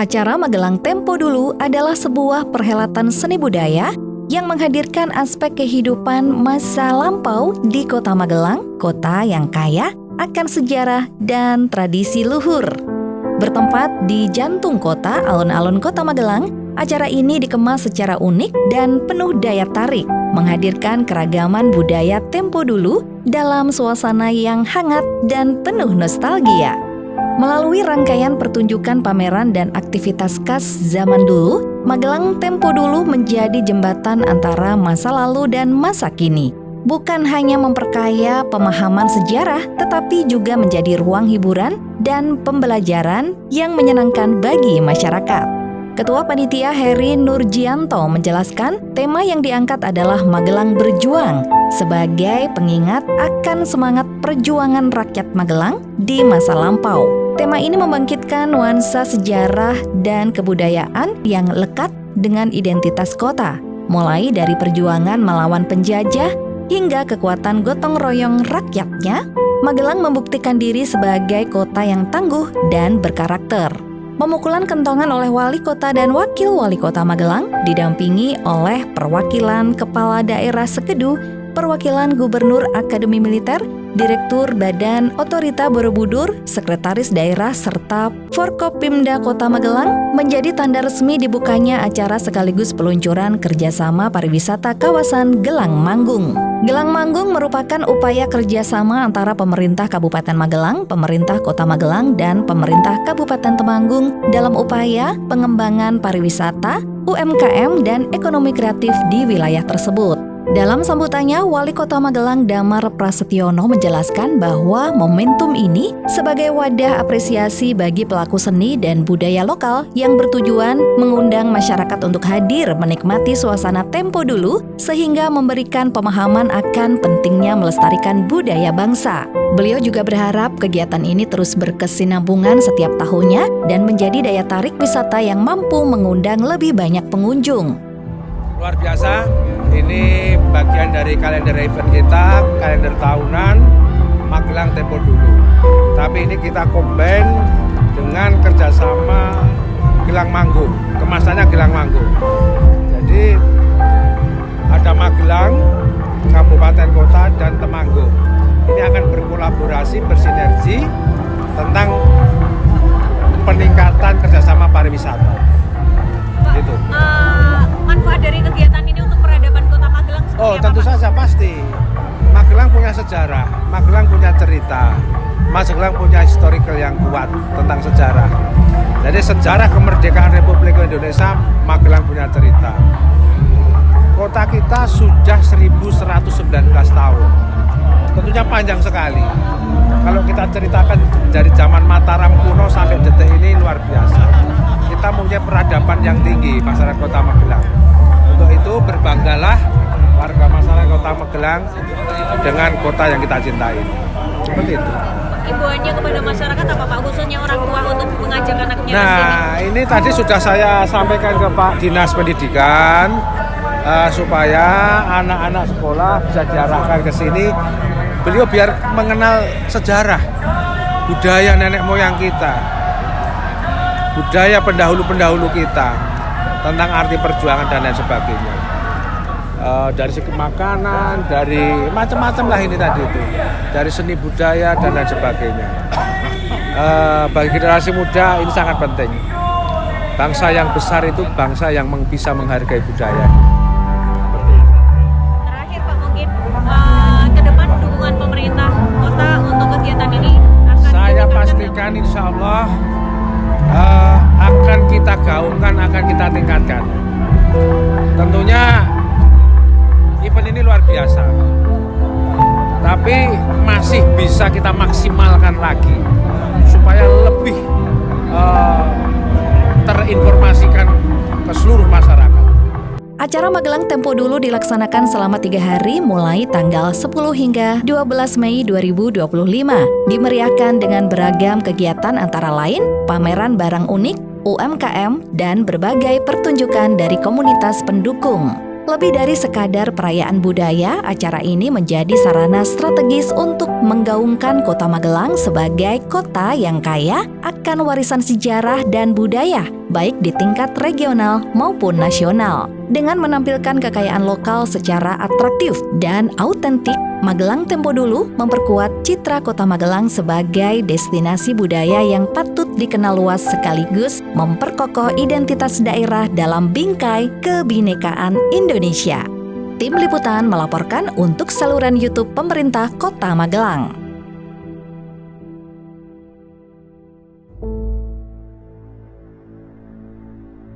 Acara Magelang Tempo Dulu adalah sebuah perhelatan seni budaya yang menghadirkan aspek kehidupan masa lampau di Kota Magelang, kota yang kaya akan sejarah dan tradisi luhur. Bertempat di jantung kota, alun-alun Kota Magelang, acara ini dikemas secara unik dan penuh daya tarik, menghadirkan keragaman budaya tempo dulu dalam suasana yang hangat dan penuh nostalgia. Melalui rangkaian pertunjukan pameran dan aktivitas khas zaman dulu, Magelang Tempo Dulu menjadi jembatan antara masa lalu dan masa kini. Bukan hanya memperkaya pemahaman sejarah, tetapi juga menjadi ruang hiburan dan pembelajaran yang menyenangkan bagi masyarakat. Ketua Panitia Heri Nurjianto menjelaskan tema yang diangkat adalah Magelang Berjuang sebagai pengingat akan semangat perjuangan rakyat Magelang di masa lampau. Tema ini membangkitkan nuansa sejarah dan kebudayaan yang lekat dengan identitas kota, mulai dari perjuangan melawan penjajah hingga kekuatan gotong royong rakyatnya. Magelang membuktikan diri sebagai kota yang tangguh dan berkarakter. Pemukulan kentongan oleh Wali Kota dan Wakil Wali Kota Magelang didampingi oleh perwakilan Kepala Daerah Sekedu, perwakilan Gubernur Akademi Militer, Direktur Badan Otorita Borobudur, Sekretaris Daerah, serta Forkopimda Kota Magelang menjadi tanda resmi dibukanya acara sekaligus peluncuran kerjasama pariwisata kawasan Gelang Manggung. Gelang Manggung merupakan upaya kerjasama antara pemerintah Kabupaten Magelang, pemerintah Kota Magelang, dan pemerintah Kabupaten Temanggung dalam upaya pengembangan pariwisata, UMKM, dan ekonomi kreatif di wilayah tersebut. Dalam sambutannya, Wali Kota Magelang Damar Prasetyono menjelaskan bahwa momentum ini sebagai wadah apresiasi bagi pelaku seni dan budaya lokal yang bertujuan mengundang masyarakat untuk hadir menikmati suasana tempo dulu sehingga memberikan pemahaman akan pentingnya melestarikan budaya bangsa. Beliau juga berharap kegiatan ini terus berkesinambungan setiap tahunnya dan menjadi daya tarik wisata yang mampu mengundang lebih banyak pengunjung. Luar biasa, ini bagian dari kalender event kita, kalender tahunan Magelang Tempo Dulu. Tapi ini kita combine dengan kerjasama Gelang Manggung, kemasannya Gelang Manggung. Jadi ada Magelang, Kabupaten Kota, dan Temanggung. Ini akan berkolaborasi, bersinergi tentang peningkatan kerjasama pariwisata. Gitu. Manfaat dari kegiatan ini untuk peradaban Kota Magelang seperti apa, tentu Pak? saja pasti. Magelang punya sejarah, Magelang punya cerita, Magelang punya historical yang kuat tentang sejarah. Jadi sejarah kemerdekaan Republik Indonesia, Magelang punya cerita. Kota kita sudah 1119 tahun. Tentunya panjang sekali. Kalau kita ceritakan dari zaman Mataram kuno sampai detik ini luar biasa. Kita punya peradaban yang tinggi masyarakat Kota Magelang. Untuk itu berbanggalah warga masyarakat Kota Magelang dengan kota yang kita cintai. Seperti itu. Imbauannya kepada masyarakat apa, Pak, khususnya orang tua untuk mengajak anaknya ke sini? Nah, ini tadi sudah saya sampaikan ke Pak Dinas Pendidikan supaya anak-anak sekolah bisa diarahkan ke sini. Beliau biar mengenal sejarah budaya nenek moyang kita, budaya pendahulu-pendahulu kita, tentang arti perjuangan dan lain sebagainya. Dari segi makanan, dari macam-macam lah ini tadi itu, dari seni budaya dan lain sebagainya. Bagi generasi muda ini sangat penting. Bangsa yang besar itu bangsa yang bisa menghargai budaya. Terakhir, Pak, mungkin ke depan dukungan pemerintah kota untuk kegiatan ini akan Saya pastikan insya Allah akan kita gaungkan, akan kita tingkatkan. Tentunya event ini luar biasa, tapi masih bisa kita maksimalkan lagi supaya lebih terinformasikan ke seluruh masyarakat. Acara Magelang Tempo Dulu dilaksanakan selama 3 hari mulai tanggal 10 hingga 12 Mei 2025. Dimeriahkan dengan beragam kegiatan antara lain pameran barang unik, UMKM, dan berbagai pertunjukan dari komunitas pendukung. Lebih dari sekadar perayaan budaya, acara ini menjadi sarana strategis untuk menggaungkan Kota Magelang sebagai kota yang kaya akan warisan sejarah dan budaya, baik di tingkat regional maupun nasional. Dengan menampilkan kekayaan lokal secara atraktif dan autentik, Magelang Tempo Dulu memperkuat citra Kota Magelang sebagai destinasi budaya yang patut dikenal luas sekaligus memperkokoh identitas daerah dalam bingkai kebinekaan Indonesia. Tim Liputan melaporkan untuk saluran YouTube Pemerintah Kota Magelang.